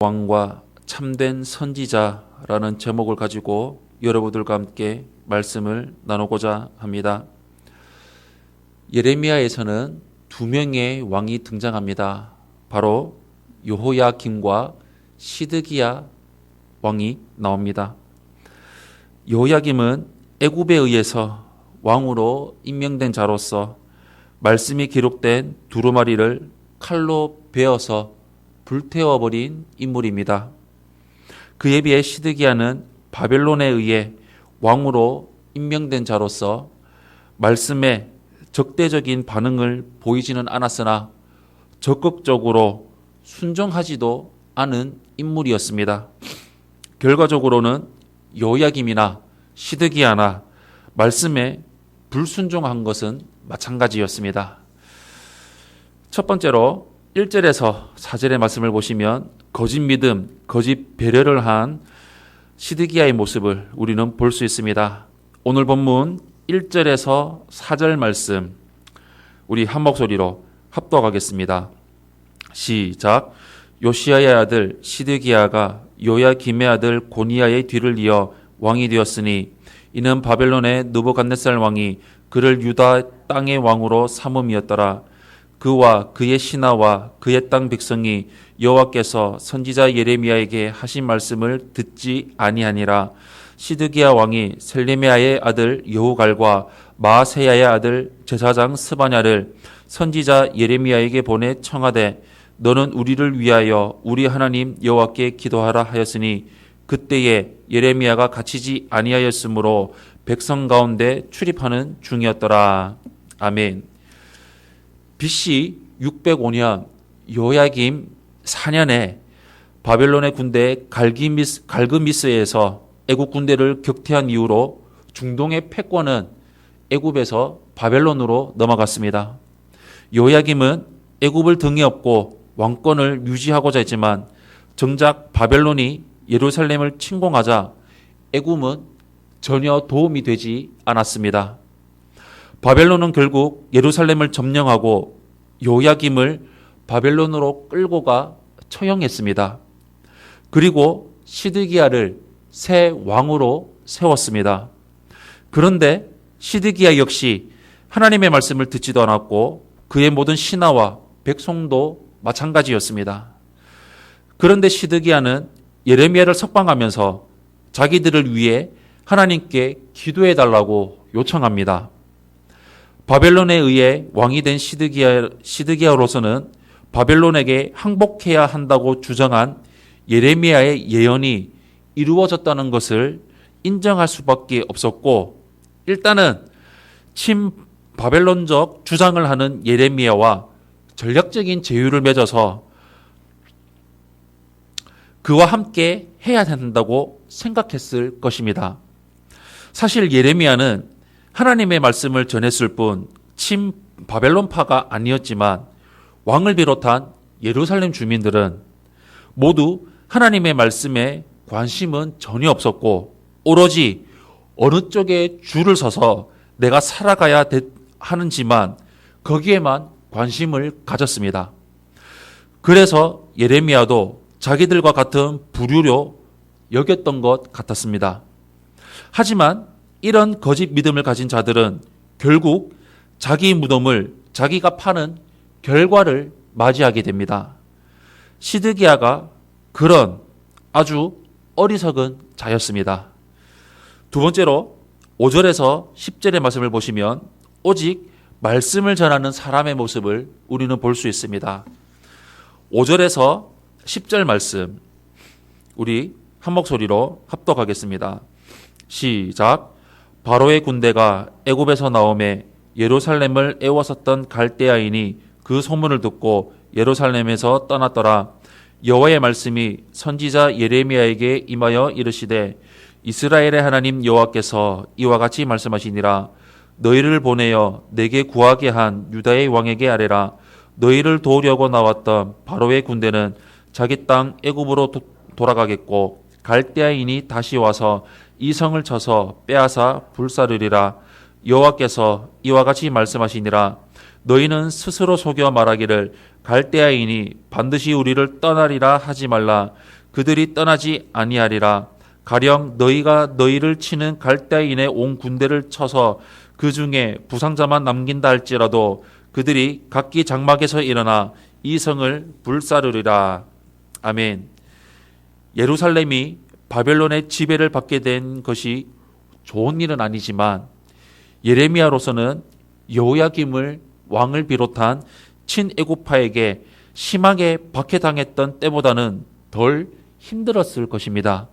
왕과 참된 선지자라는 제목을 가지고 여러분들과 함께 말씀을 나누고자 합니다. 예레미야에서는 두 명의 왕이 등장합니다. 바로 여호야김과 시드기야 왕이 나옵니다. 여호야김은 애굽에 의해서 왕으로 임명된 자로서 말씀이 기록된 두루마리를 칼로 베어서 불태워버린 인물입니다. 그에 비해 시드기야는 바벨론에 의해 왕으로 임명된 자로서 말씀에 적대적인 반응을 보이지는 않았으나 적극적으로 순종하지도 않은 인물이었습니다. 결과적으로는 여호야김이나 시드기야나 말씀에 불순종한 것은 마찬가지였습니다. 첫 번째로 1절에서 4절의 말씀을 보시면 거짓 믿음, 거짓 배려를 한 시드기야의 모습을 우리는 볼 수 있습니다. 오늘 본문 1절에서 4절 말씀 우리 한 목소리로 합독하겠습니다. 시작. 요시야의 아들 시드기야가 요야김의 아들 고니야의 뒤를 이어 왕이 되었으니 이는 바벨론의 느부갓네살 왕이 그를 유다 땅의 왕으로 삼음이었더라. 그와 그의 신하와 그의 땅 백성이 여호와께서 선지자 예레미야에게 하신 말씀을 듣지 아니하니라. 시드기야 왕이 셀레미야의 아들 여후갈과 마아세야의 아들 제사장 스바냐를 선지자 예레미야에게 보내 청하되 너는 우리를 위하여 우리 하나님 여호와께 기도하라 하였으니 그때에 예레미야가 갇히지 아니하였으므로 백성 가운데 출입하는 중이었더라. 아멘. BC 605년 요야김 4년에 바벨론의 군대 갈그미스에서 애굽 군대를 격퇴한 이후로 중동의 패권은 애굽에서 바벨론으로 넘어갔습니다. 요야김은 애굽을 등에 업고 왕권을 유지하고자 했지만 정작 바벨론이 예루살렘을 침공하자 애굽은 전혀 도움이 되지 않았습니다. 바벨론은 결국 예루살렘을 점령하고 요야김을 바벨론으로 끌고 가 처형했습니다. 그리고 시드기야를 새 왕으로 세웠습니다. 그런데 시드기야 역시 하나님의 말씀을 듣지도 않았고 그의 모든 신하와 백성도 마찬가지였습니다. 그런데 시드기야는 예레미야를 석방하면서 자기들을 위해 하나님께 기도해달라고 요청합니다. 바벨론에 의해 왕이 된 시드기야로서는 바벨론에게 항복해야 한다고 주장한 예레미야의 예언이 이루어졌다는 것을 인정할 수밖에 없었고 일단은 바벨론적 주장을 하는 예레미야와 전략적인 제휴를 맺어서 그와 함께 해야 된다고 생각했을 것입니다. 사실 예레미야는 하나님의 말씀을 전했을 뿐 바벨론파가 아니었지만 왕을 비롯한 예루살렘 주민들은 모두 하나님의 말씀에 관심은 전혀 없었고 오로지 어느 쪽에 줄을 서서 내가 살아가야 하는지만 거기에만 관심을 가졌습니다. 그래서 예레미야도 자기들과 같은 부류로 여겼던 것 같았습니다. 하지만 이런 거짓 믿음을 가진 자들은 결국 자기 무덤을 자기가 파는 결과를 맞이하게 됩니다. 시드기야가 그런 아주 어리석은 자였습니다. 두 번째로 5절에서 10절의 말씀을 보시면 오직 말씀을 전하는 사람의 모습을 우리는 볼 수 있습니다. 5절에서 10절 말씀 우리 한 목소리로 합독하겠습니다. 시작. 바로의 군대가 애굽에서 나오매 예루살렘을 애워쌌던 갈대아인이 그 소문을 듣고 예루살렘에서 떠났더라. 여호와의 말씀이 선지자 예레미야에게 임하여 이르시되 이스라엘의 하나님 여호와께서 이와 같이 말씀하시니라. 너희를 보내어 내게 구하게 한 유다의 왕에게 아뢰라. 너희를 도우려고 나왔던 바로의 군대는 자기 땅 애굽으로 돌아가겠고 갈대아인이 다시 와서 이 성을 쳐서 빼앗아 불사르리라. 여호와께서 이와 같이 말씀하시니라. 너희는 스스로 속여 말하기를 갈대아인이 반드시 우리를 떠나리라 하지 말라. 그들이 떠나지 아니하리라. 가령 너희가 너희를 치는 갈대아인의 온 군대를 쳐서 그 중에 부상자만 남긴다 할지라도 그들이 각기 장막에서 일어나 이 성을 불사르리라. 아멘. 예루살렘이 바벨론의 지배를 받게 된 것이 좋은 일은 아니지만 예레미야로서는 여호야김을 왕을 비롯한 친애굽파에게 심하게 박해당했던 때보다는 덜 힘들었을 것입니다.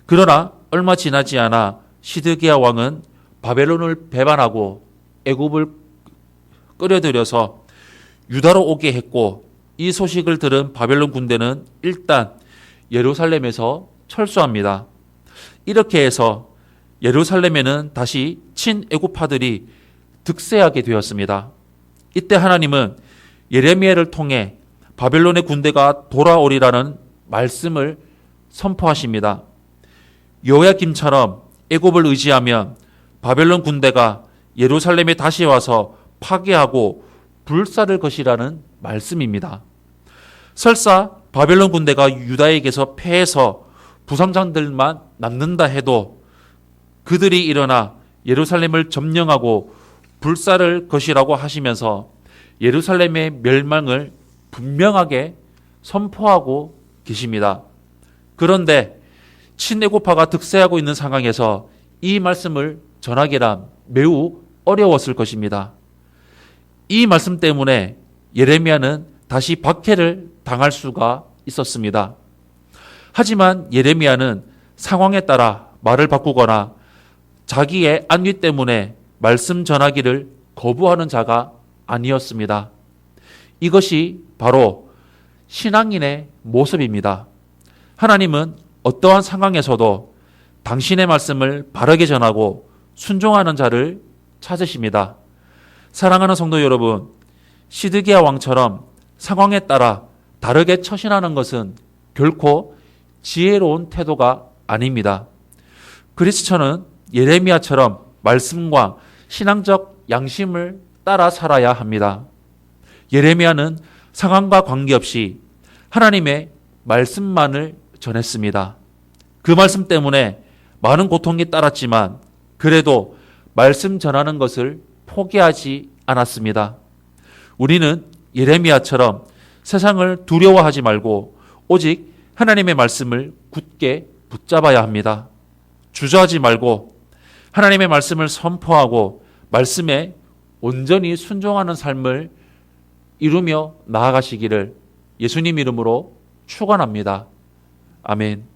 그러나 얼마 지나지 않아 시드기야 왕은 바벨론을 배반하고 애굽을 끌어들여서 유다로 오게 했고, 이 소식을 들은 바벨론 군대는 일단 예루살렘에서 철수합니다. 이렇게 해서 예루살렘에는 다시 친애굽파들이 득세하게 되었습니다. 이때 하나님은 예레미야를 통해 바벨론의 군대가 돌아오리라는 말씀을 선포하십니다. 여호야김처럼 애굽을 의지하면 바벨론 군대가 예루살렘에 다시 와서 파괴하고 불사를 것이라는 말씀입니다. 설사 바벨론 군대가 유다에게서 패해서 부상자들만 남는다 해도 그들이 일어나 예루살렘을 점령하고 불사를 것이라고 하시면서 예루살렘의 멸망을 분명하게 선포하고 계십니다. 그런데 친애굽파가 득세하고 있는 상황에서 이 말씀을 전하기란 매우 어려웠을 것입니다. 이 말씀 때문에 예레미야는 다시 박해를 당할 수가 있었습니다. 하지만 예레미야는 상황에 따라 말을 바꾸거나 자기의 안위 때문에 말씀 전하기를 거부하는 자가 아니었습니다. 이것이 바로 신앙인의 모습입니다. 하나님은 어떠한 상황에서도 당신의 말씀을 바르게 전하고 순종하는 자를 찾으십니다. 사랑하는 성도 여러분, 시드기야 왕처럼 상황에 따라 다르게 처신하는 것은 결코 지혜로운 태도가 아닙니다. 그리스도는 예레미야처럼 말씀과 신앙적 양심을 따라 살아야 합니다. 예레미야는 상황과 관계없이 하나님의 말씀만을 전했습니다. 그 말씀 때문에 많은 고통이 따랐지만 그래도 말씀 전하는 것을 포기하지 않았습니다. 우리는 예레미야처럼 세상을 두려워하지 말고 오직 하나님의 말씀을 굳게 붙잡아야 합니다. 주저하지 말고 하나님의 말씀을 선포하고 말씀에 온전히 순종하는 삶을 이루며 나아가시기를 예수님 이름으로 축원합니다. 아멘.